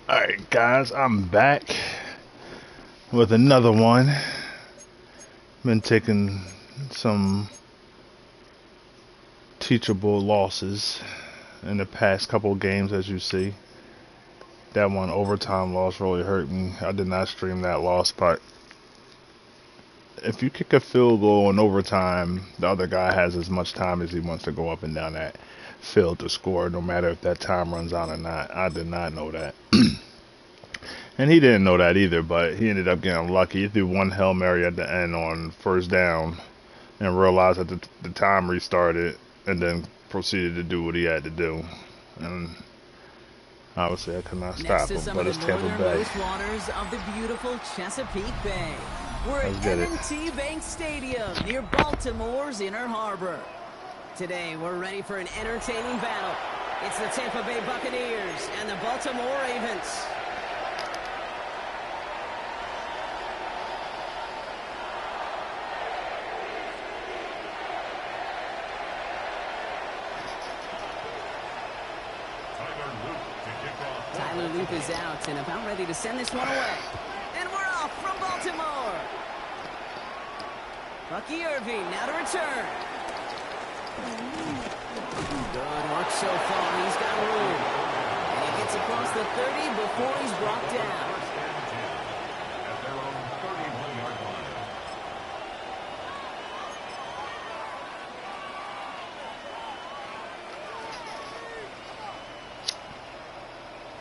Alright, guys, I'm back with another one. Been taking some teachable losses in the past couple of games, as you see. That one overtime loss really hurt me. I did not stream that loss, but if you kick a field goal in overtime, the other guy has as much time as he wants to go up and down that field to score, no matter if that time runs out or not. I did not know that. And he didn't know that either, but he ended up getting lucky. He threw one Hail Mary at the end on first down and realized that the time restarted and then proceeded to do what he had to do. And obviously I could not stop him, but it's Tampa Bay. Waters of the beautiful Chesapeake Bay. We're at M&T Bank Stadium near Baltimore's Inner Harbor. Today we're ready for an entertaining battle. It's the Tampa Bay Buccaneers and the Baltimore Ravens. Loop is out and about ready to send this one away. And we're off from Baltimore. Bucky Irving now to return. Good work so far. He's got room. And he gets across the 30 before he's brought down.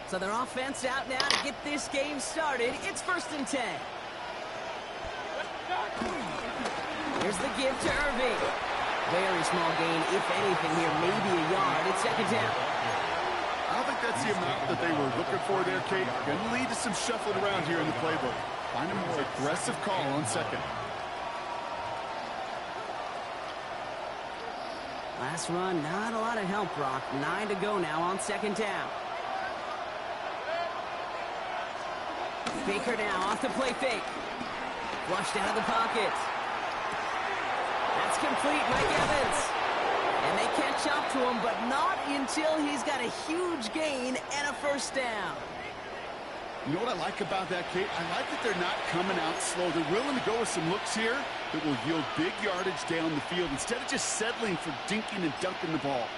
So their offense out now to get this game started. It's 1st and 10. Here's the give to Irving. Very small gain, if anything here, maybe a yard. It's 2nd down. I don't think that's the amount that they were looking for there, Kate. Going to lead to some shuffling around here in the playbook. Find a more aggressive call on 2nd. Last run, not a lot of help, Brock. 9 to go now on 2nd down. Baker now off the play fake. Flushed out of the pocket. That's complete, Mike Evans. And they catch up to him, but not until he's got a huge gain and a 1st down. You know what I like about that, Kate? I like that they're not coming out slow. They're willing to go with some looks here that will yield big yardage down the field instead of just settling for dinking and dunking the ball.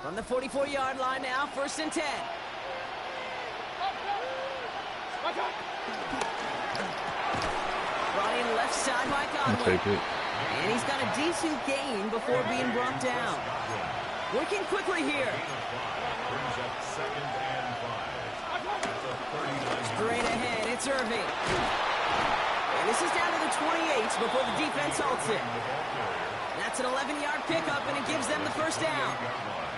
From the 44-yard line now, 1st and 10. Brought in left side by Godwin. And he's got a decent gain before being brought down. Working quickly here. Straight ahead, it's Irving. And this is down to the 28 before the defense halts it. That's an 11-yard pickup, and it gives them the 1st down.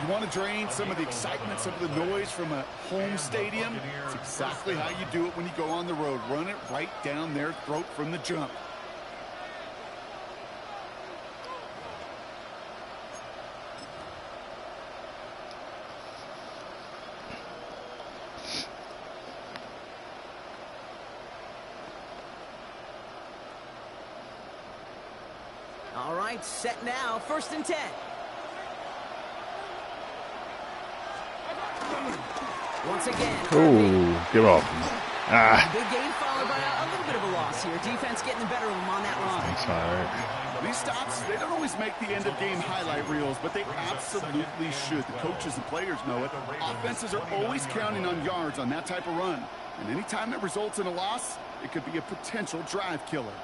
You want to drain some of the excitement, some of the noise from a home stadium? It's exactly how you do it when you go on the road. Run it right down their throat from the jump. All right, set now, 1st and 10. Once again. Ooh, get off me. Big gain followed by a little bit of a loss here. Defense getting the better of them on that run. That's all right. These stops, they don't always make the end-of-game highlight reels, but they absolutely should. The coaches and players know it. Offenses are always counting on yards on that type of run. And anytime that results in a loss, it could be a potential drive killer.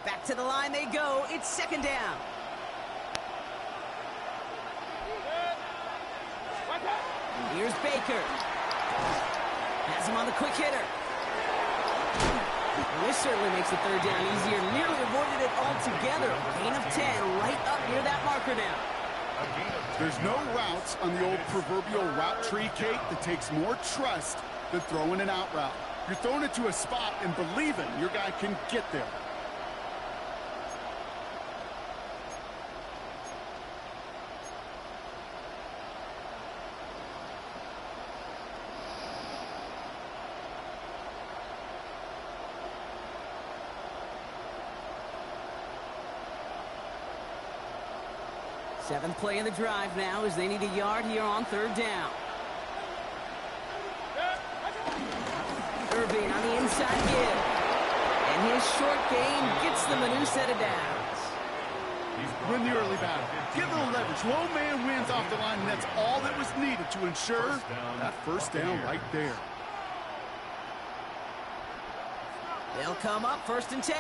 Back to the line they go. It's 2nd down. Here's Baker. Has him on the quick hitter. And this certainly makes the 3rd down easier. Nearly avoided it altogether. Gain of 10 right up near that marker now. There's no routes on the old proverbial route tree, Kate, that takes more trust than throwing an out route. You're throwing it to a spot and believing your guy can get there. Seventh play in the drive now as they need a yard here on third down. Irving on the inside give. And his short gain gets them a new set of downs. Win the early battle. Give a little leverage. Low man wins off the line, and that's all that was needed to ensure that first down right there. They'll come up 1st and 10.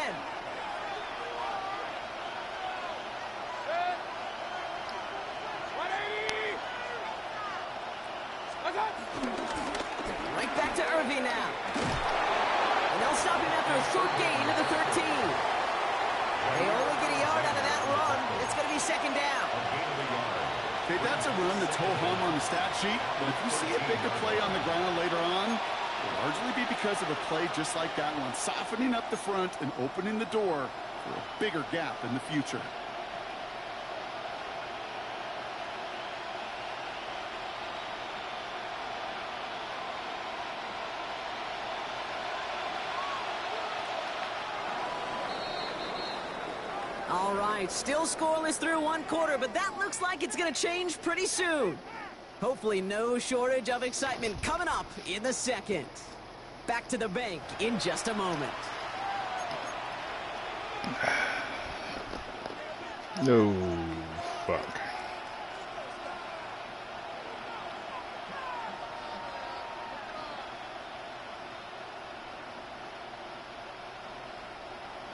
Right back to Irving now. And they'll stop him after a short gain to the 13. They only get a yard out of that run. It's going to be 2nd down. Okay, that's a run that's ho-hum on the stat sheet, but if you see a bigger play on the ground later on, it'll largely be because of a play just like that one, softening up the front and opening the door for a bigger gap in the future. All right, still scoreless through 1 quarter, but that looks like it's going to change pretty soon. Hopefully no shortage of excitement coming up in the 2nd. Back to the bank in just a moment. No, fuck.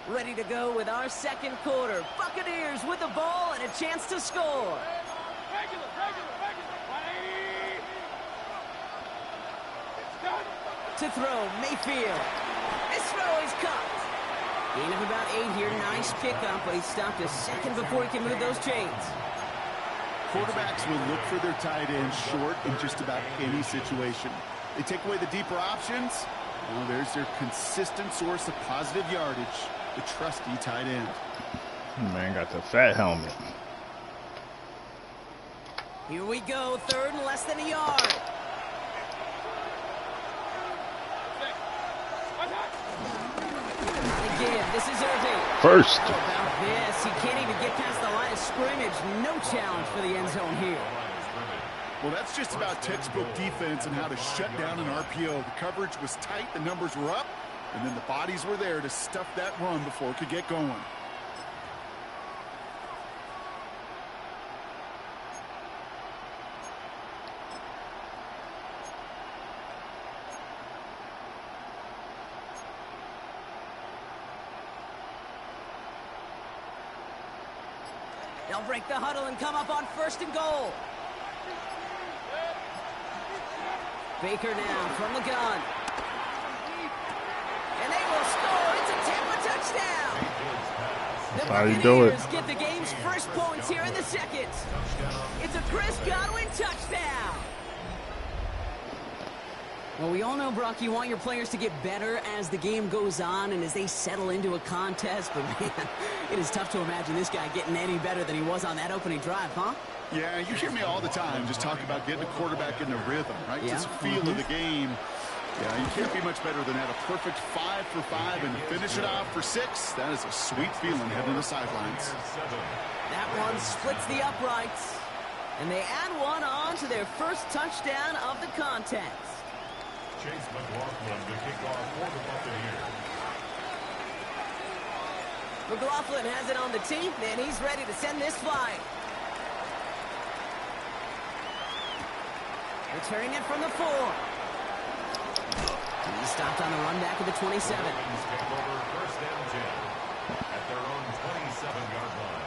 Ready to go with our 2nd quarter. Buccaneers with the ball and a chance to score. To throw, Mayfield. This throw is caught. Gain of about 8 here. Nice pickup, but he stopped a second before he can move those chains. Quarterbacks will look for their tight end short in just about any situation. They take away the deeper options. Well, there's their consistent source of positive yardage, the trusty tight end. Man got the fat helmet. Here we go, 3rd and less than a yard. Again, this is Irving. First. How about this? He can't even get past the line of scrimmage. No challenge for the end zone here. Well, that's just about textbook defense and how to shut down an RPO. The coverage was tight, the numbers were up, and then the bodies were there to stuff that run before it could get going. They'll break the huddle and come up on 1st and goal. Baker now from the gun. And they will score. It's a Tampa touchdown. The How you do it? Buccaneers get the game's first points here in the 2nd. It's a Chris Godwin touchdown. Well, we all know, Brock, you want your players to get better as the game goes on and as they settle into a contest. But, man, it is tough to imagine this guy getting any better than he was on that opening drive, huh? Yeah, you hear me all the time just talk about getting a quarterback in the rhythm, right? Yeah. Just feel of the game. Yeah, you can't be much better than that. A perfect 5 for 5 and finish it off for 6. That is a sweet feeling heading to the sidelines. That one splits the uprights. And they add one on to their first touchdown of the contest. Chase McLaughlin, the kickoff for the Buccaneers. McLaughlin has it on the tee, and he's ready to send this flying. Returning it from the 4. He stopped on the run back at the 27. Take over 1st and 10 at their own 27-yard line.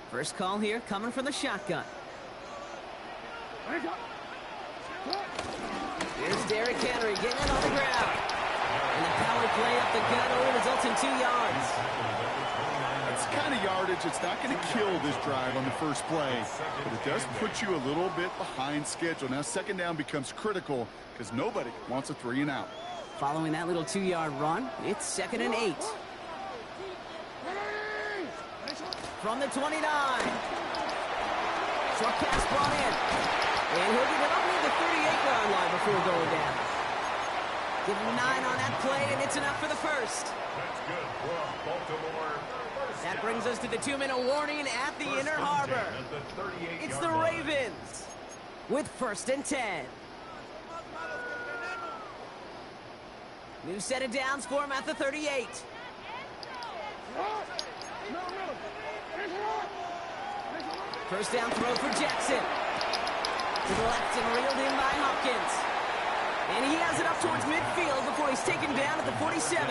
First call here coming from the shotgun. Here's Derrick Henry getting it on the ground. And the power play up the gut only results in 2 yards. That's the kind of yardage that's not going to kill this drive on the first play, but it does put you a little bit behind schedule. Now 2nd down becomes critical because nobody wants a 3 and out. Following that little 2-yard run, it's 2nd and 8. From the 29. Short pass brought in. And he'll get it up near the 38-yard line before going down. Give him 9 on that play, and it's enough for the first. That's good for Baltimore. That brings us to the 2-minute warning at the Inner Harbor. It's the Ravens with 1st and 10. New set of downs for him at the 38. First down throw for Jackson. To the left and reeled in by Hopkins. And he has it up towards midfield before he's taken down at the 47.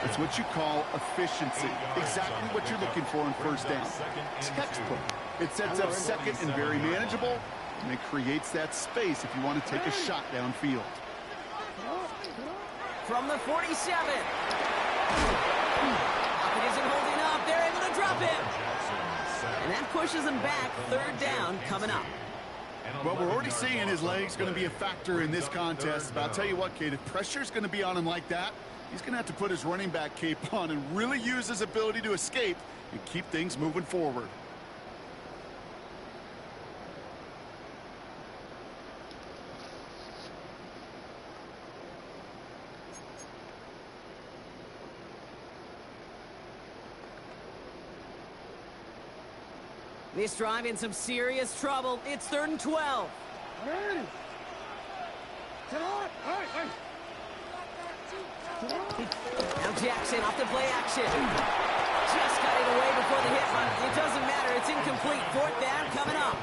It's what you call efficiency. Exactly what you're looking for in first down. Textbook. It sets up second and very manageable, and it creates that space if you want to take a shot downfield. From the 47. It isn't holding up. They're able to drop him. And that pushes him back. 3rd down coming up. Well, we're already seeing his legs going to be a factor in this contest. But I'll tell you what, Kate, if pressure's going to be on him like that, he's going to have to put his running back cape on and really use his ability to escape and keep things moving forward. This drive in some serious trouble. It's 3rd and 12. Now Jackson off the play action. Just got it away before the hit run. It doesn't matter. It's incomplete. 4th down coming up.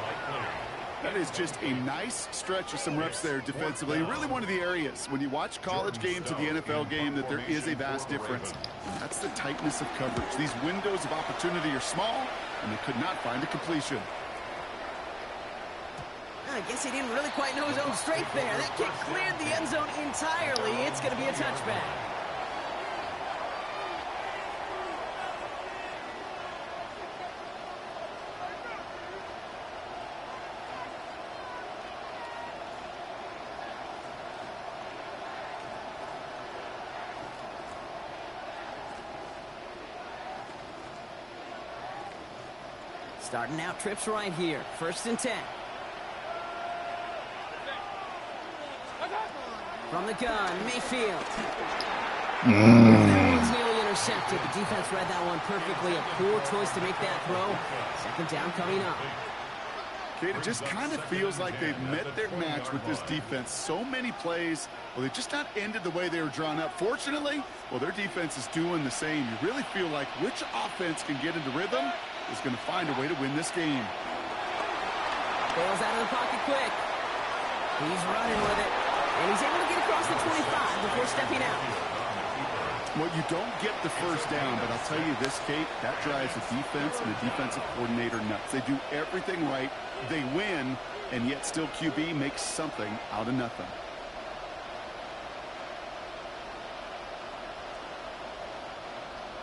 That is just a nice stretch of some reps there defensively. Really one of the areas when you watch college game to the NFL game that there is a vast difference. That's the tightness of coverage. These windows of opportunity are small, and they could not find a completion. I guess he didn't really quite know his own strength there. That kick cleared the end zone entirely. It's going to be a touchback. Starting out trips right here. 1st and 10. From the gun, Mayfield. That one's nearly intercepted. The defense read that one perfectly. A poor choice to make that throw. 2nd down coming up. Kate, it just kind of feels like they've met their match with this defense. So many plays, well, they just not ended the way they were drawn up. Fortunately, well, their defense is doing the same. You really feel like which offense can get into rhythm is going to find a way to win this game. Bails out of the pocket quick. He's running with it. And he's able to get across the 25 before stepping out. Well, you don't get the first down, but I'll tell you this, Kate, that drives the defense and the defensive coordinator nuts. They do everything right. They win, and yet still QB makes something out of nothing.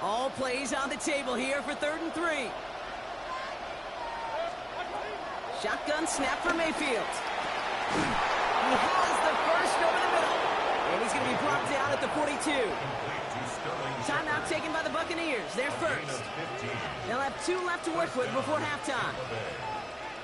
All plays on the table here for 3rd and 3. Shotgun snap for Mayfield. He has the first over the middle. And he's going to be brought down at the 42. Timeout taken by the Buccaneers. They're first. They'll have 2 left to work with before halftime.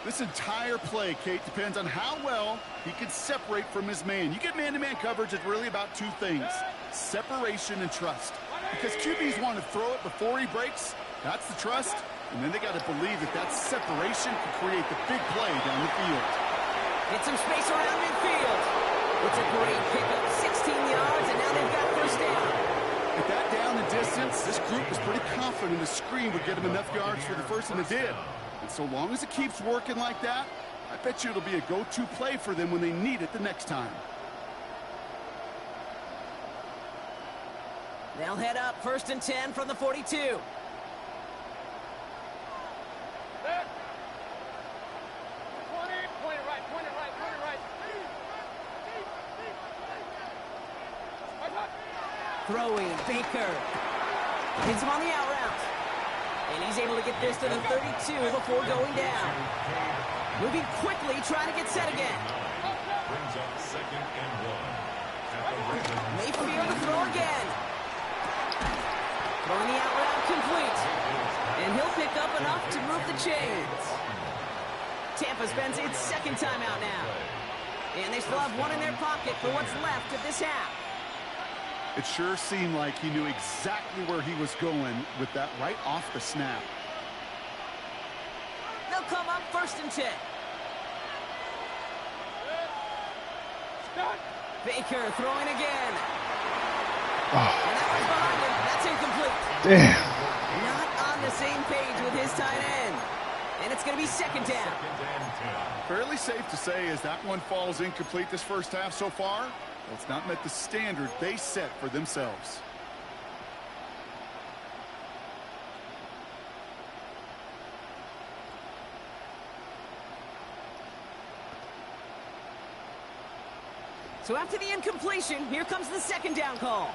This entire play, Kate, depends on how well he can separate from his man. You get man-to-man coverage, it's really about 2 things. Separation and trust. Because QBs want to throw it before he breaks. That's the trust. And then they got to believe that that separation can create the big play down the field. Get some space around midfield. It's a great pickup. 16 yards, and now they've got first down. At that down and distance, this group was pretty confident the screen would get him enough yards for the first, and it did. And so long as it keeps working like that, I bet you it'll be a go-to play for them when they need it the next time. They'll head up 1st and 10 from the 42. Throwing, Baker. Hits him on the out route. And he's able to get this to the 32 before going down. Moving quickly, trying to get set again. Brings up 2nd and 1. Mayfield to throw again. Throwing the out route complete. And he'll pick up enough to move the chains. Tampa spends its second timeout now. And they still have one in their pocket for what's left of this half. It sure seemed like he knew exactly where he was going with that right off the snap. They'll come up 1st and 10. Baker throwing again. Oh. And that one's behind him. That's incomplete. Damn. Not on the same page with his tight end. And it's going to be 2nd down. Fairly safe to say as that one falls incomplete this first half so far, well, it's not met the standard they set for themselves. So after the incompletion, here comes the 2nd down call.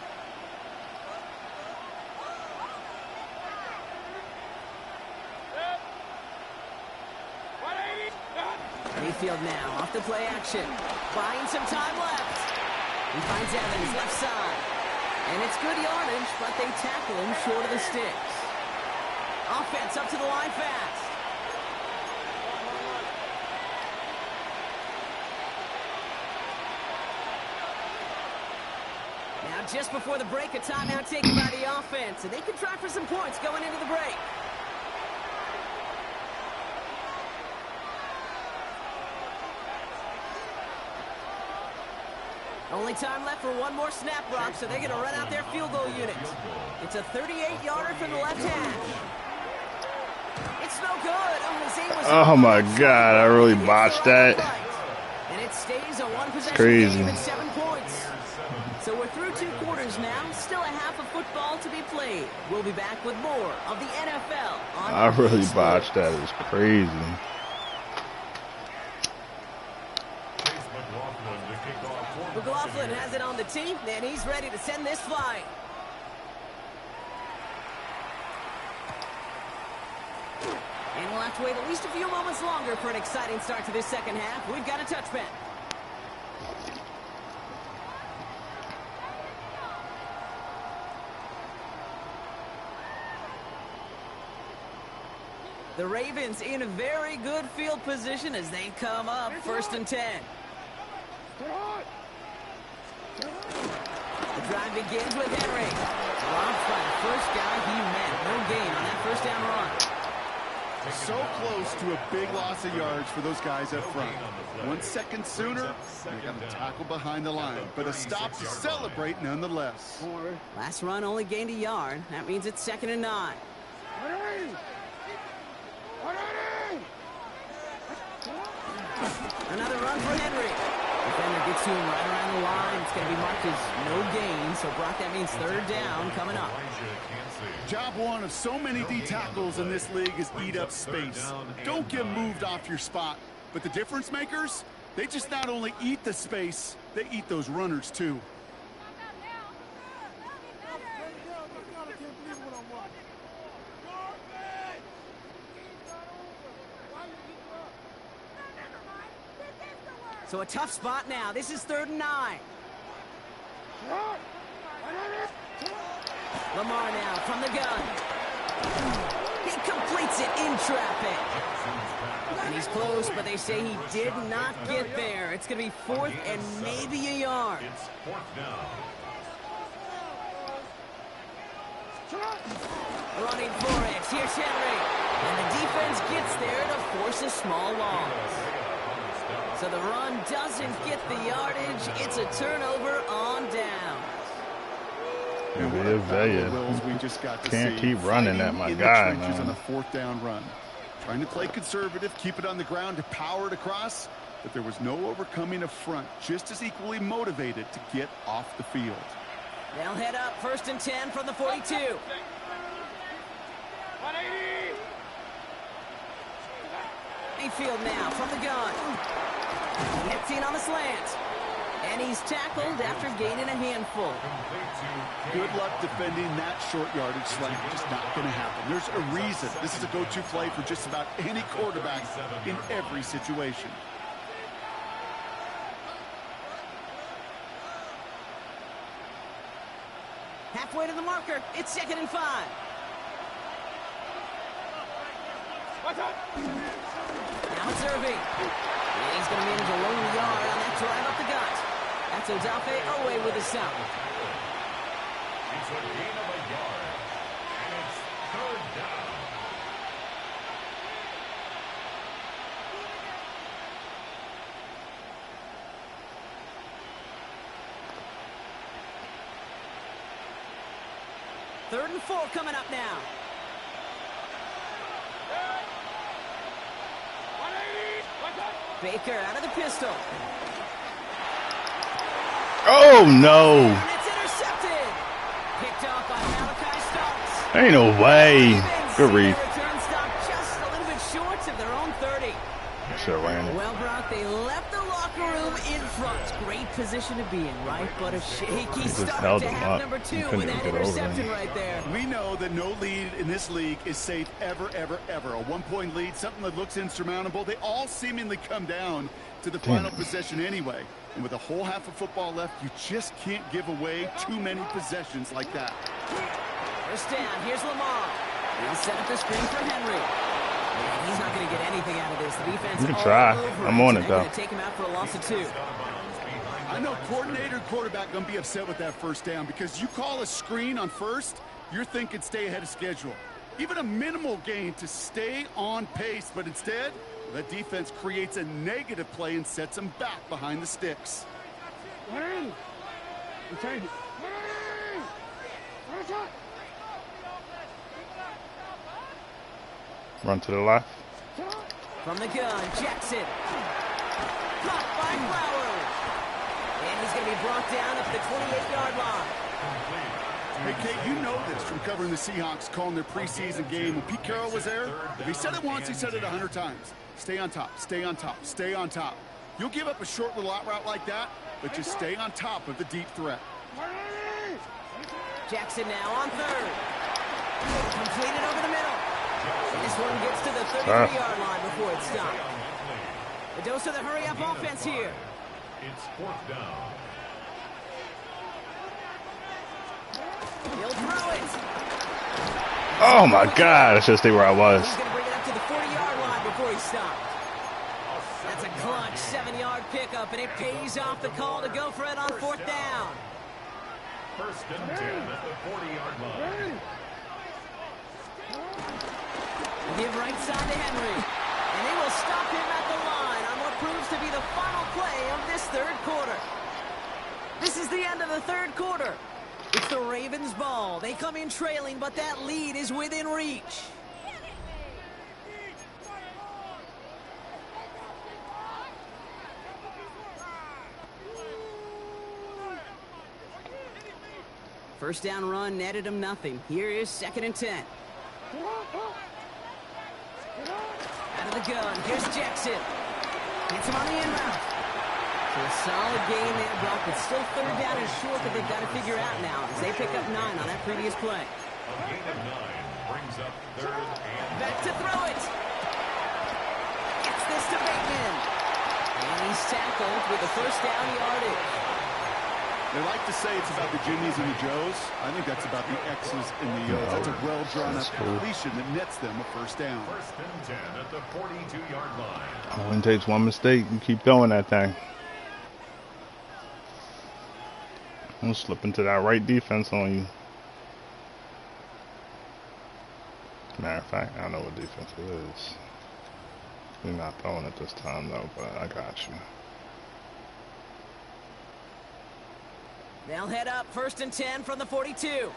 Mayfield now off the play action. Buying some time left. He finds Evans left side. And it's good yardage, but they tackle him short of the sticks. Offense up to the line fast. Now just before the break, a timeout taken by the offense. And they can try for some points going into the break. Only time left for one more snap, Rock, so they're going to run out their field goal unit. It's a 38-yarder from the left hash. It's no good. Oh my God, I really botched that. And it stays a one-possession Crazy. game at 7 points. So we're through 2 quarters now. Still a half of football to be played. We'll be back with more of the NFL on I really botched that. It was crazy. McLaughlin has it on the tee, and he's ready to send this flying. And we'll have to wait at least a few moments longer for an exciting start to this second half. We've got a touchback. The Ravens in a very good field position as they come up 1st and 10. The drive begins with Henry. Robbed by the first guy he met. No gain on that 1st down run. So close to a big loss of yards for those guys up front. 1 second sooner, they got a tackle behind the line. But a stop to celebrate nonetheless. Last run only gained a yard. That means it's 2nd and 9. Another run for Henry. Defender gets to him right around the line. It's going to be marked as no gain. So, Brock, that means 3rd down coming up. Job one of so many D tackles in this league is eat up space. Don't get moved off your spot. But the difference makers, they just not only eat the space, they eat those runners too. So a tough spot now. This is 3rd and 9. Lamar now from the gun. He completes it in traffic. And he's close, but they say he did not get there. It's going to be 4th and maybe a yard. Running for it. Here's Henry. And the defense gets there to force a small loss. So the run doesn't get the yardage. It's a turnover on down. We just got to Can't see keep running that, my in the guy, trenches on man. a 4th down run. Trying to play conservative, keep it on the ground to power it across, but there was no overcoming a front, just as equally motivated to get off the field. They'll head up 1st and 10 from the 42. Mayfield now from the gun. Gets in on the slant. And he's tackled after gaining a handful. Good luck defending that short yardage slant. Just not going to happen. There's a reason this is a go-to play for just about any quarterback in every situation. Halfway to the marker. It's 2nd and 5. Now it's Irving. And he's going to manage a long yard on that drive up the gut. That's Odafe away with a stop. It's a gain of a yard. And it's third down. Third and 4 coming up now. Baker out of the pistol. Oh, no. And it's intercepted. Picked off by Malachi Starks. Ain't no way. Good read. Return stop just a little bit short of their own 30. Sure ran it. Well, Brock, they left the locker room in front. Great position to be in, right? But a shaky held start to him have up. number He 2 couldn't with even that get over interception him. right there. We know that no lead in this league is safe ever, ever, ever. A one-point lead, something that looks insurmountable. They all seemingly come down to the final possession anyway. And with a whole half of football left, you just can't give away too many possessions like that. First down. Here's Lamar. They'll set up the screen for Henry. Man, he's not going to get anything out of this. The defense You can all try. over I'm him, on so it, they're though. going to take him out for a loss of 2. I know coordinator and quarterback going to be upset with that first down because you call a screen on first, you're thinking stay ahead of schedule. Even a minimal gain to stay on pace, but instead, the defense creates a negative play and sets them back behind the sticks. Run to the left. From the gun, Jackson. Caught by Flowers. And he's going to be brought down at the 28-yard line. Hey, Kate, you know this from covering the Seahawks, calling their preseason game. When Pete Carroll was there, if he said it once, he said it 100 times. Stay on top, stay on top, stay on top. You'll give up a short little out route like that, but just stay on top of the deep threat. Jackson now on third. Completed over the middle. This one gets to the 33-yard line before it's stopped. The dose of the hurry-up offense here. It's fourth down. He'll throw it. Oh, my God. I should stay where I was. He's going to bring it up to the 40-yard line before he stopped. That's a clutch 7-yard pickup, and it pays off the call to go for it on fourth down. First and 10 at the 40-yard line. Give right side to Henry. And they will stop him at the line on what proves to be the final play of this third quarter. This is the end of the third quarter. It's the Ravens' ball. They come in trailing, but that lead is within reach. First down run netted him nothing. Here is 2nd and 10. Out of the gun. Here's Jackson. Gets him on the in-route. So a solid gain there, Brock, but still third down and short that they've got to figure out now as they pick up 9 on that previous play. A gain of 9 brings up third and Back to throw it. Gets this to Bateman. And he's tackled with the first down yardage. They like to say it's about the Jimmies and the Joes. I think that's about the X's and the O's. That's a well-drawn-up completion that nets them a first down. first and 10 at the 42-yard line. Only takes one mistake. You keep throwing that thing. I'm gonna slip into that right defense on you. Matter of fact, I know what defense it is. You're not throwing it this time, though, but I got you. They'll head up 1st and 10 from the 42.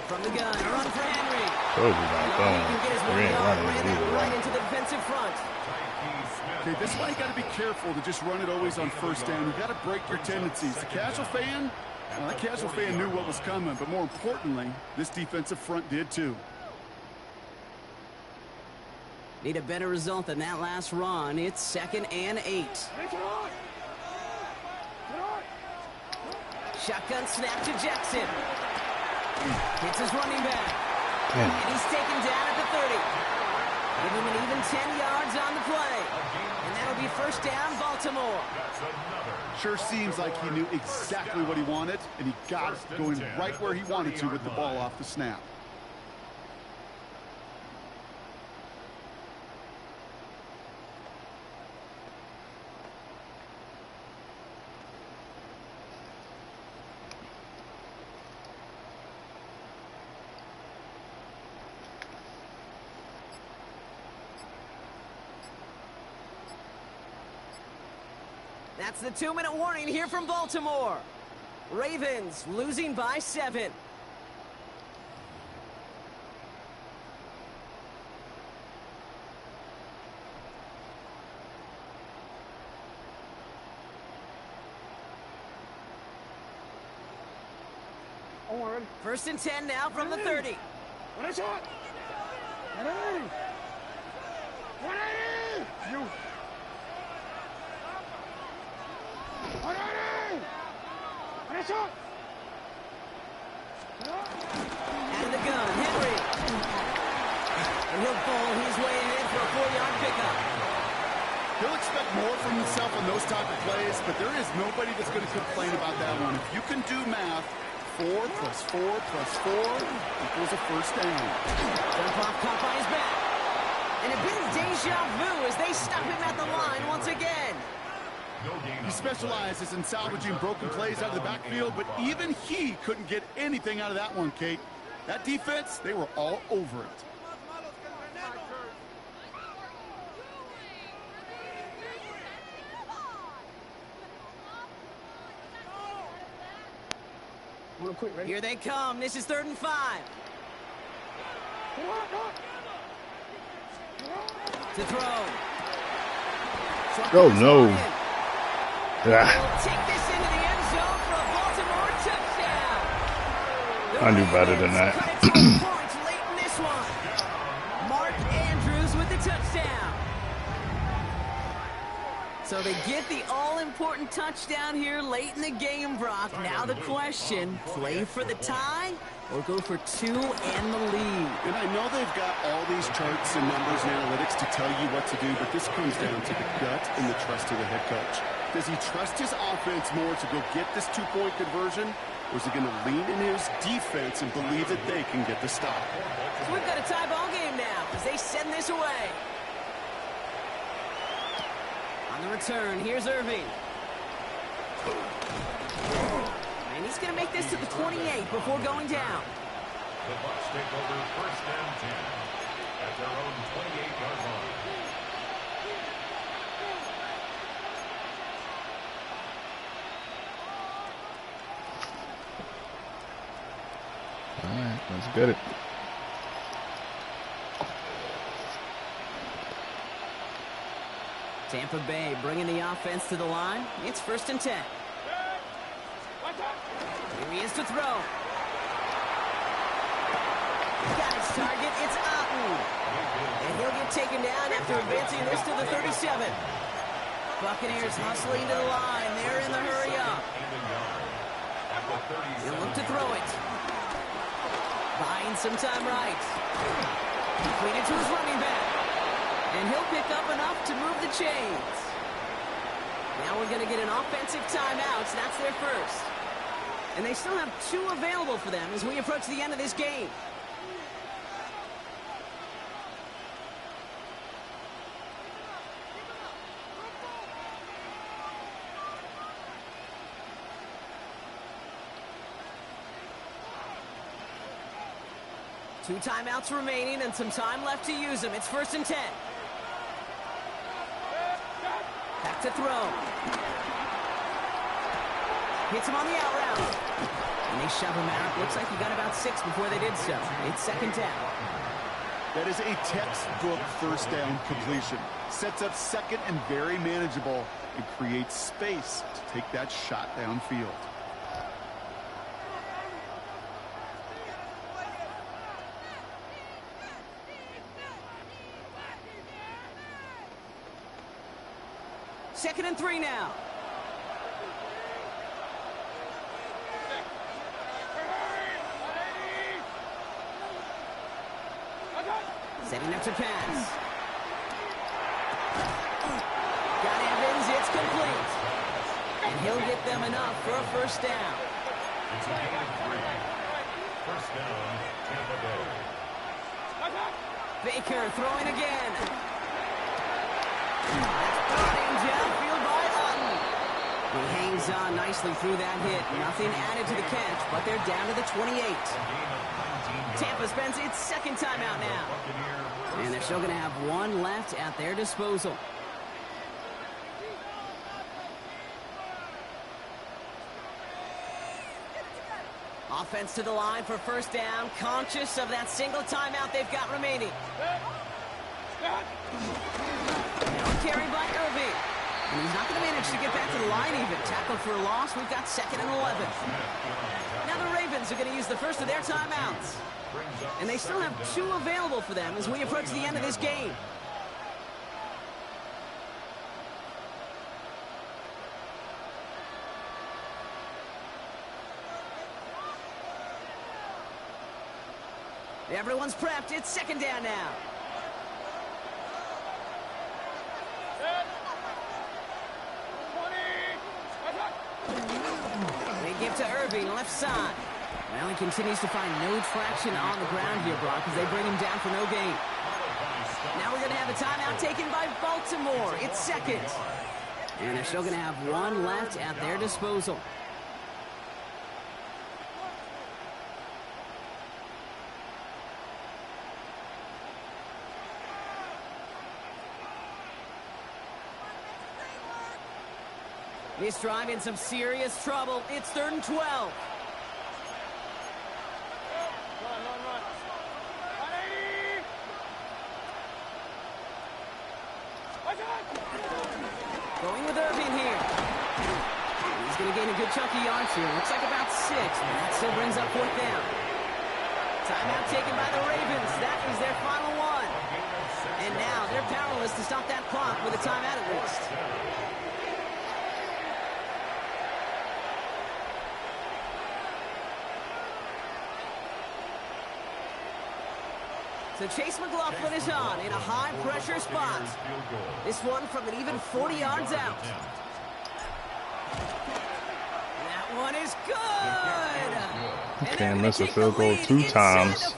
From the gun, a run for Henry. Told you not He throwing can get his it. 1 We ain't yard, running ran it it either right way. into the defensive front. Okay, this is why you got to be careful to just run it always on first down. You got to break your tendencies. The casual fan, well, that casual fan knew what was coming, but more importantly, this defensive front did too. Need a better result than that last run. It's 2nd and 8. Shotgun snap to Jackson. Hits his running back. Damn. And he's taken down at the 30. Give him an even 10 yards on the play. And that'll be first down, Baltimore. Sure seems like he knew exactly what he wanted, and he got it going right where he wanted to with the ball off the snap. That's the 2-minute warning here from Baltimore. Ravens losing by 7. First and 10 now from the 30. Out of the gun, Henry. And he'll fall his way ahead for a 4-yard pickup. He'll expect more from himself on those type of plays, but there is nobody that's going to complain about that one. If you can do math, 4 plus 4 plus 4 equals a first down. Jump off caught by his back. And a bit of deja vu as they stop him at the line once again. He specializes in salvaging broken plays out of the backfield, but even he couldn't get anything out of that one, Kate. That defense, they were all over it. Here they come. This is 3rd and 5. To throw. Oh, no. Will take this into the end zone for a Baltimore touchdown. I knew better than that. Cut it 12 points late in this one. Mark Andrews with the touchdown. So they get the all-important touchdown here late in the game, Brock. Now the question, play for the tie or go for 2 and the lead? And I know they've got all these charts and numbers and analytics to tell you what to do, but this comes down to the gut and the trust of the head coach. Does he trust his offense more to go get this 2-point conversion, or is he going to lean in his defense and believe that they can get the stop? So we've got a tie ball game now as they send this away. On the return, here's Irving. And he's going to make this to the 28 before going down. The Bucs take over first and 10 at their own 28-yard line. All right, let's get it. Tampa Bay bringing the offense to the line. It's 1st and 10. Here he is to throw. Got his target. It's Otten. And he'll get taken down after advancing this to the 37. Buccaneers hustling to the line. They're in the hurry up. He'll look to throw it. Buying some time right. Completed to his running back. And he'll pick up enough to move the chains. Now we're going to get an offensive timeout. So that's their first. And they still have 2 available for them as we approach the end of this game. Two timeouts remaining and some time left to use them. It's 1st and 10. Back to throw. Hits him on the out route. And they shove him out. Looks like he got about 6 before they did so. It's 2nd down. That is a textbook first down completion. Sets up 2nd and very manageable and creates space to take that shot downfield. Second and 3 now. Setting up to pass. Got Evans, it's complete. And he'll get them enough for a first down. It's a gain of 3. First down, Tampa Bay. Baker throwing again. That's brought in downfield by Otten. He hangs on nicely through that hit. Nothing added to the catch, but they're down to the 28. Tampa spends its second timeout now. And they're still going to have one left at their disposal. Offense to the line for first down, conscious of that single timeout they've got remaining. Now carried by Irving. And he's not going to manage to get back to the line even. Tackle for a loss, we've got 2nd and 11. Now the Ravens are going to use the first of their timeouts. And they still have 2 available for them as we approach the end of this game. Everyone's prepped. It's 2nd down now. They give to Irving, left side. Well, he continues to find no traction on the ground here, Brock, as they bring him down for no gain. Now we're going to have a timeout taken by Baltimore. It's 2nd. And they're still going to have one left at their disposal. This drive in some serious trouble. It's 3rd and 12. Going with Irving here. He's going to gain a good chunk of yards here. Looks like about 6, but that still brings up 4th down. Timeout taken by the Ravens. That is their final one. And now they're powerless to stop that clock with a timeout at least. So Chase McLaughlin is on in a high-pressure spot. This one from an even 40 yards out. That one is good! Can't miss a field goal 2 times.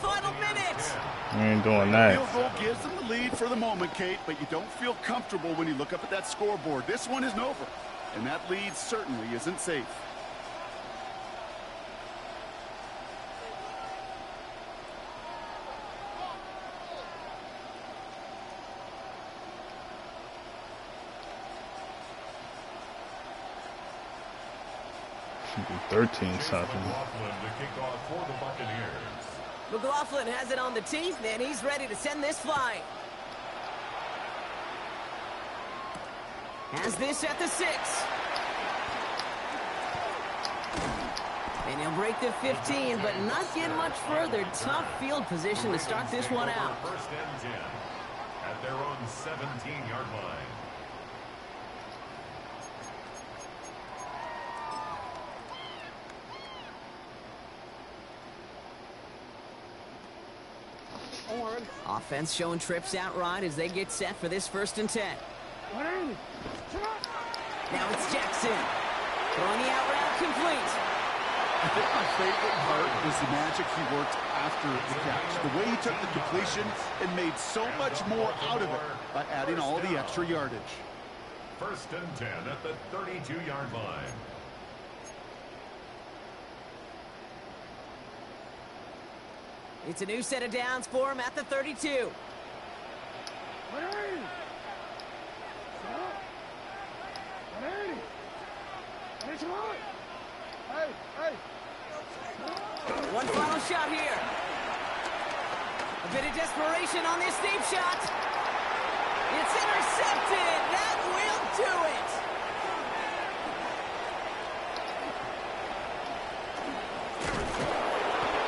You ain't doing that. Field goal gives them the lead for the moment, Kate, but you don't feel comfortable when you look up at that scoreboard. This one isn't over, and that lead certainly isn't safe. Should be 13-something. McLaughlin has it on the tee, and he's ready to send this flying. Has this at the 6. And he'll break the 15, but not get much further. Tough field position to start this one out. First and 10 at their own 17-yard line. Offense showing trips out right as they get set for this 1st and 10. Now it's Jackson. Throwing the out route complete. I think my favorite part was the magic he worked after the catch. The way he took the completion and made so much more out of it by adding all the extra yardage. First and 10 at the 32-yard line. It's a new set of downs for him at the 32. One final shot here. A bit of desperation on this deep shot. It's intercepted. That will do it.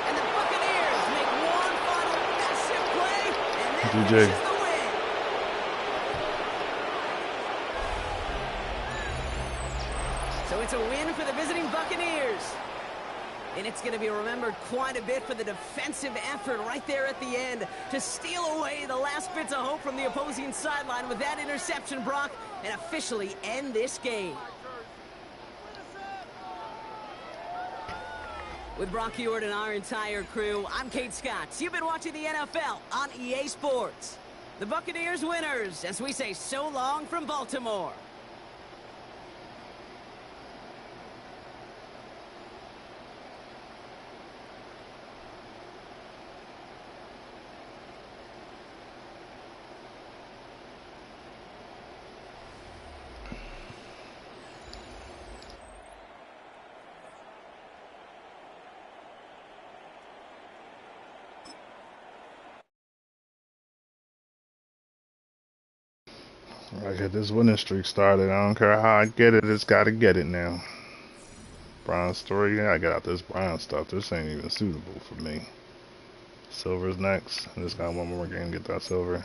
And the Buccaneers make one final massive play, and that finishes the win. So it's a win for the visiting Buccaneers. And it's going to be remembered quite a bit for the defensive effort right there at the end to steal away the last bits of hope from the opposing sideline with that interception, Brock, and officially end this game. With Brock Heward and our entire crew, I'm Kate Scott. You've been watching the NFL on EA Sports. The Buccaneers winners, as we say so long from Baltimore. I get this winning streak started. I don't care how I get it, it's gotta get it now. Bronze story, yeah, I got out this bronze stuff. This ain't even suitable for me. Silver's next. I just got one more game to get that silver.